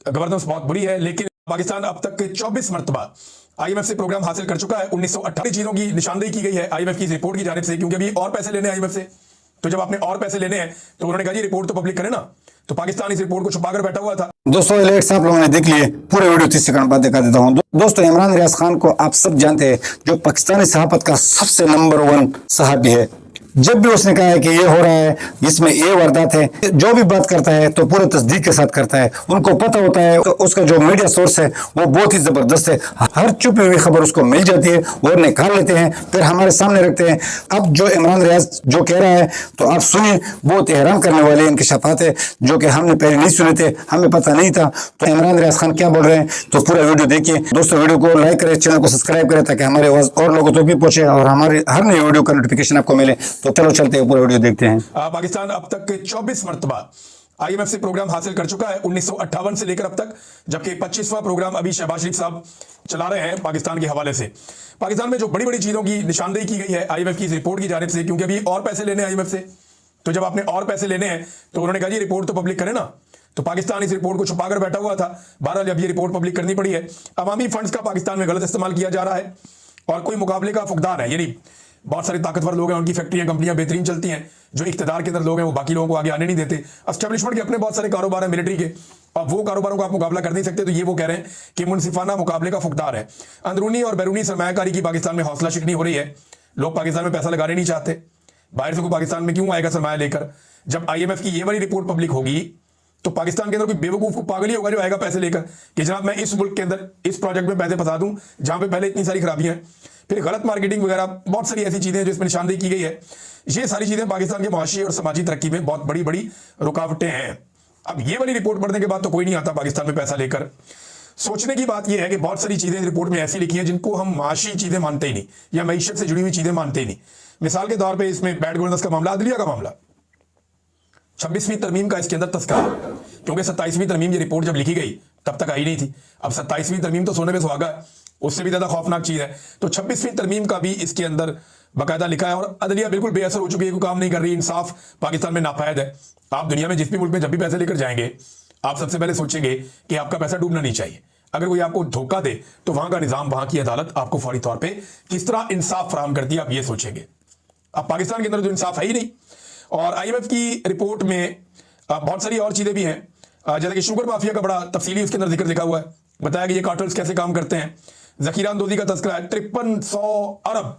Governance बहुत बुरी है, लेकिन पाकिस्तान अब तक 24 मरतबा आईएमएफ से प्रोग्राम हासिल कर चुका है। 1928 चीजों की निशानदेही की गई है आईएमएफ की इस रिपोर्ट की जानिब से, क्योंकि अभी और पैसे लेने आईएमएफ से। तो जब आपने और पैसे लेने हैं तो उन्होंने कहा जी रिपोर्ट तो पब्लिक करें ना, तो पाकिस्तान इस रिपोर्ट को छुपाकर बैठा हुआ था। दोस्तों एलर्ट्स आप लोगों ने देख लिए, पूरे वीडियो 30 सेकंड बाद दिखा देता हूं। दोस्तों इमरान रियाज खान को आप सब जानते हैं, जो पाकिस्तानी सहाफत का सबसे नंबर 1 सहाफी है। जब भी उसने कहा है कि ये हो रहा है, इसमें ये वारदात है, जो भी बात करता है तो पूरे तस्दीक के साथ करता है। उनको पता होता है तो उसका जो मीडिया सोर्स है वो बहुत ही जबरदस्त है। हर छुपी हुई खबर उसको मिल जाती है, वो निकाल लेते हैं, फिर हमारे सामने रखते हैं। अब जो इमरान रियाज जो कह रहा है तो आप सुनिए, बहुत हैरान करने वाले इनकी शफात है, जो कि हमने पहले नहीं सुने थे, हमें पता नहीं था। तो इमरान रियाज खान क्या बोल रहे हैं, तो पूरा वीडियो देखिए। दोस्तों वीडियो को लाइक करें, चैनल को सब्सक्राइब करें, ताकि हमारी आवाज और लोगों तक भी पहुंचे और हमारी हर नई वीडियो का नोटिफिकेशन आपको मिले। तो चलो चलते हैं, पूरा वीडियो देखते हैं। पाकिस्तान अब तक 24 मरतबा आईएमएफ से प्रोग्राम हासिल कर चुका है 1958 से लेकर अब तक, जबकि 25वां प्रोग्राम अभी शहबाज शरीफ साहब चला रहे हैं पाकिस्तान के हवाले से। पाकिस्तान में जो बड़ी बड़ी चीजों की निशानदेही की गई है आईएमएफ की इस रिपोर्ट की जानिब से, क्योंकि अभी और पैसे लेने आईएमएफ से। तो जब आपने और पैसे लेने हैं तो उन्होंने कहा जी रिपोर्ट तो पब्लिक करें ना, तो पाकिस्तान इस रिपोर्ट को छुपाकर बैठा हुआ था। बहरहाल जब ये रिपोर्ट पब्लिक करनी पड़ी है। अवामी फंड्स का पाकिस्तान में गलत इस्तेमाल किया जा रहा है और कोई मुकाबले का फुकदार है, यानी बहुत सारे ताकतवर लोग हैं, उनकी फैक्ट्रियां कंपनियां बेहतरीन चलती हैं। जो इख्तिदार के अंदर लोग हैं वो बाकी लोगों को आगे आने नहीं देते। एस्टेब्लिशमेंट के अपने बहुत सारे कारोबार हैं मिलिट्री के, और वो कारोबारों का आप मुकाबला कर नहीं सकते। तो ये वो कह रहे हैं कि मुनसिफाना मुकाबले का फुकदार है। अंदरूनी और बैरूनी सरमायाकारी की पाकिस्तान में हौसला शिकनी हो रही है। लोग पाकिस्तान में पैसा लगाने नहीं चाहते। बाहर से कोई पाकिस्तान में क्यों आएगा सरमाया लेकर। जब आईएमएफ की ये वाली रिपोर्ट पब्लिक होगी तो पाकिस्तान के अंदर कोई बेवकूफ को पागल ही होगा जो आएगा पैसे लेकर कि जनाब मैं इस मुल्क के अंदर इस प्रोजेक्ट में पैसे फंसा दूं जहां पे पहले इतनी सारी खराबियां हैं। फिर गलत मार्केटिंग वगैरह बहुत सारी ऐसी चीजें जो इसमें निशानदेही की गई है। ये सारी चीजें पाकिस्तान के मुआशी और समाजी तरक्की में बहुत बड़ी बड़ी रुकावटें हैं। अब ये वाली रिपोर्ट पढ़ने के बाद तो कोई नहीं आता पाकिस्तान में पैसा लेकर। सोचने की बात यह है कि बहुत सारी चीजें इस रिपोर्ट में ऐसी लिखी हैं जिनको हम मुआशी चीजें मानते ही नहीं, या मईशत से जुड़ी हुई चीजें मानते ही नहीं। मिसाल के तौर पर इसमें बैड गवर्नेंस का मामला, अदलिया का मामला, 26वीं तरमीम का इसके अंदर तस्करा, क्योंकि 27वीं तरमीम ये रिपोर्ट जब लिखी गई तब तक आई नहीं थी। अब 27वीं तरमीम तो सोने में सुहागा है, उससे भी ज्यादा खौफनाक चीज है। तो 26वीं तरमीम का भी इसके अंदर बाकायदा लिखा है और अदलिया बिल्कुल बेअसर हो चुकी है, कोई काम नहीं कर रही। इंसाफ पाकिस्तान में नापायद है। आप दुनिया में जिस भी मुल्क में जब भी पैसे लेकर जाएंगे आप सबसे पहले सोचेंगे कि आपका पैसा डूबना नहीं चाहिए। अगर कोई आपको धोखा दे तो वहां का निजाम, वहां की अदालत आपको फौरी तौर पर किस तरह इंसाफ फराहम करती है, आप ये सोचेंगे। अब पाकिस्तान के अंदर जो इंसाफ है ही नहीं। और आईएमएफ की रिपोर्ट में बहुत सारी और चीजें भी हैं, जैसे कि शुगर माफिया का बड़ा तफसीली उसके अंदर जिक्र लिखा हुआ है। बताया कि ये कार्टल्स कैसे काम करते हैं। जखीरा अंदोजी का तस्करा है 5300 अरब।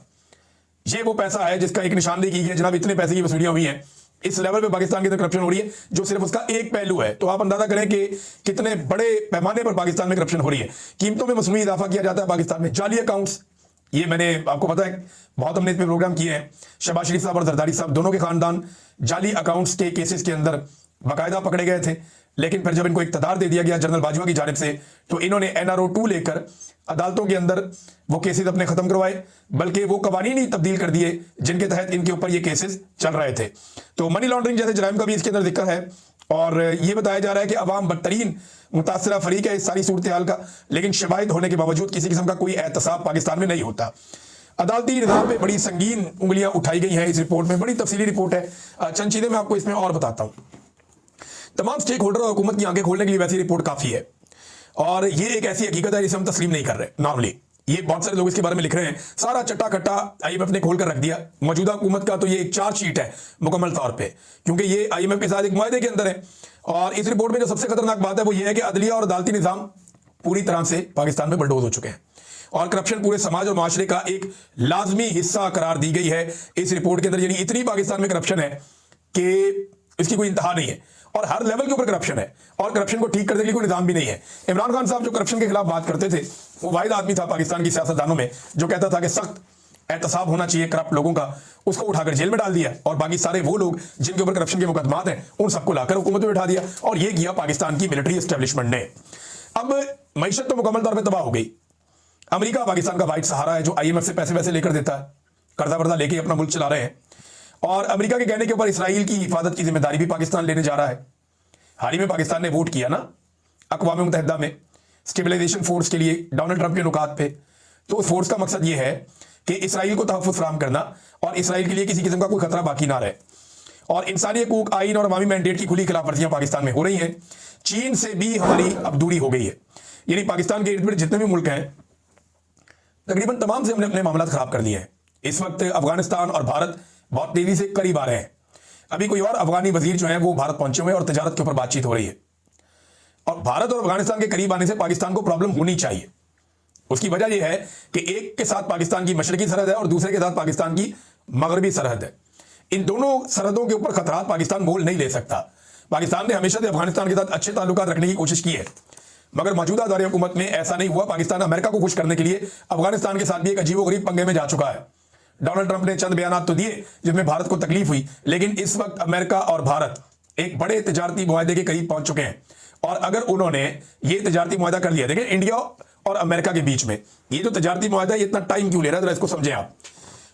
ये वो पैसा है जिसका एक निशानदेही की गई है, जनाब इतने पैसे की वसूलियां हुई हैं। इस लेवल पे पाकिस्तान के अंदर करप्शन हो रही है, जो सिर्फ उसका एक पहलू है। तो आप अंदाजा करें कि कितने बड़े पैमाने पर पाकिस्तान में करप्शन हो रही है। कीमतों में मसनूई इजाफा किया जाता है पाकिस्तान में। जाली अकाउंट्स, ये मैंने आपको पता है बहुत हमने इसमें प्रोग्राम किए हैं। शहबाज शरीफ साहब और जरदारी साहब दोनों के खानदान जाली अकाउंट्स के केसेस के अंदर बाकायदा पकड़े गए थे। लेकिन फिर जब इनको इख्तियार दे दिया गया जनरल बाजवा की जानिब से, तो इन्होंने NRO 2 लेकर अदालतों के अंदर वो केसेस अपने खत्म करवाए, बल्कि वो कवानीन ही तब्दील कर दिए जिनके तहत इनके ऊपर ये केसेस चल रहे थे। तो मनी लॉन्ड्रिंग जैसे जराइम का भी इसके अंदर जिक्र है। और ये बताया जा रहा है कि अवाम बदतरीन मुतासरा फरीक है इस सारी सूरत हाल का, लेकिन शवाहिद होने के बावजूद किसी किस्म का कोई एहतसाब पाकिस्तान में नहीं होता। अदालती निज़ाम पे बड़ी संगीन उंगलियां उठाई गई हैं इस रिपोर्ट में। बड़ी तफसीली रिपोर्ट है। चंद चीजें मैं आपको इसमें और बताता हूं। तमाम स्टेक होल्डर और हुकूमत की आंखें खोलने के लिए वैसी रिपोर्ट काफी है। और ये एक ऐसी हकीकत है जिसे हम तस्लीम नहीं कर रहे नॉर्मली। ये बहुत सारे लोग इसके बारे में लिख रहे हैं। सारा चट्टा कट्टा आईएमएफ ने खोल कर रख दिया। मौजूदा हुकूमत का तो ये एक चार्जशीट है मुकम्मल तौर पे, क्योंकि ये आईएमएफ के साथ एक मुआहदे के अंदर है। और इस रिपोर्ट में जो सबसे खतरनाक बात है वो ये है कि अदलिया और अदालती निजाम पूरी तरह से पाकिस्तान में बुलडोज हो चुके हैं और करप्शन पूरे समाज और माशरे का एक लाजमी हिस्सा करार दी गई है इस रिपोर्ट के अंदर। यानी इतनी पाकिस्तान में करप्शन है कि इसकी कोई इंतहा नहीं है और हर लेवल के ऊपर करप्शन है और करप्शन को ठीक करने के लिए कोई निजाम भी नहीं है। इमरान खान साहब जो करप्शन के खिलाफ बात करते थे, वो वाहिद आदमी था पाकिस्तान की सियासतदानों में जो कहता था कि सख्त एहतसाब होना चाहिए करप्ट लोगों का। उसको उठाकर जेल में डाल दिया और बाकी सारे वो लोग जिनके ऊपर करप्शन के मुकदमात हैं उन सबको लाकर हुकूमत में बैठा दिया। और ये किया पाकिस्तान की मिलिट्री एस्टेब्लिशमेंट ने। अब मईशत तो मुकम्मल तौर पर तबाह हो गई। अमेरिका पाकिस्तान का वाइट सहारा है जो आईएमएफ से पैसे वैसे लेकर देता है, कर्जा वर्जा लेके अपना मुल्क चला रहे हैं। और अमेरिका के कहने के ऊपर इसराइल की हिफाजत की जिम्मेदारी भी पाकिस्तान लेने जा रहा है। हाल ही में पाकिस्तान ने वोट किया ना अक़वाम मुत्तहिदा में स्टेबलाइजेशन फोर्स के लिए डोनाल्ड ट्रंप के नुकात पे। तो उस फोर्स का मकसद ये है कि इसराइल को तहफ़्फ़ुज़ फराहम करना और इसराइल के लिए किसी किस्म का कोई खतरा बाकी ना रहे। और इंसानी हकूक, आइन और अवामी मैंडेट की खुली खिलाफ वर्जियां पाकिस्तान में हो रही हैं। चीन से भी हमारी अब दूरी हो गई है। यानी पाकिस्तान के इर्द गिर्द जितने भी मुल्क हैं तकरीबन तमाम से हमने अपने मामला खराब कर दिए हैं। इस वक्त अफगानिस्तान और भारत बहुत तेजी से करीब आ रहे हैं। अभी कोई और अफगानी वजीर जो है वो भारत पहुंचे हुए हैं और तजारत के ऊपर बातचीत हो रही है। और भारत और अफगानिस्तान के करीब आने से पाकिस्तान को प्रॉब्लम होनी चाहिए। उसकी वजह यह है कि एक के साथ पाकिस्तान की मशरकी सरहद है और दूसरे के साथ पाकिस्तान की मगरबी सरहद है। इन दोनों सरहदों के ऊपर खतरा पाकिस्तान मोल नहीं ले सकता। पाकिस्तान ने हमेशा से अफगानिस्तान के साथ अच्छे ताल्लुकात रखने की कोशिश की है, मगर मौजूदा दौर हुकूमत में ऐसा नहीं हुआ। पाकिस्तान अमेरिका को खुश करने के लिए अफगानिस्तान के साथ भी एक अजीबोगरीब पंगे में जा चुका है। डोनाल्ड ट्रंप ने चंद बयान तो दिए जिसमें भारत को तकलीफ हुई, लेकिन इस वक्त अमेरिका और भारत एक बड़े तजारती मुआहदे के करीब पहुंच चुके हैं। और अगर उन्होंने ये तजारती मुआहदा कर दिया, देखिए इंडिया और अमेरिका के बीच में ये जो तजारती मुआहदा है, ये इतना टाइम क्यों ले रहा है, जरा इसको समझें आप।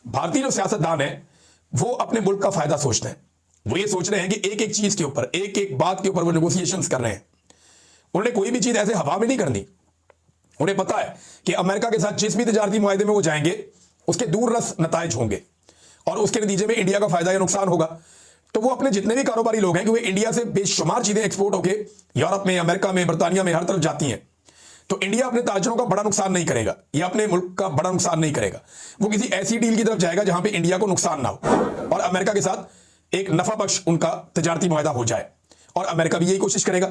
भारतीय जो सियासतदान है वो अपने मुल्क का फायदा सोचते हैं। वो ये सोच रहे हैं कि एक एक चीज के ऊपर, एक एक बात के ऊपर वो नेगोशिएशंस कर रहे हैं। उन्होंने कोई भी चीज ऐसे हवा में नहीं करनी। उन्हें पता है कि अमेरिका के साथ जिस भी तजारती मुआहदे में वो जाएंगे उसके दूररस नताइज होंगे और उसके नतीजे में इंडिया का फायदा या नुकसान होगा। तो वो अपने जितने भी कारोबारी लोग हैं कि वो इंडिया से बेशुमार चीजें एक्सपोर्ट होके यूरोप में, अमेरिका में, बर्तानिया में हर तरफ जाती हैं। तो इंडिया अपने ताजरों का बड़ा नुकसान नहीं करेगा या अपने मुल्क का बड़ा नुकसान नहीं करेगा। वो किसी ऐसी डील की तरफ जाएगा जहां पे इंडिया को नुकसान ना हो और अमेरिका के साथ एक नफा बख्श उनका तजारती मुआहदा हो जाए, और अमेरिका भी यही कोशिश करेगा।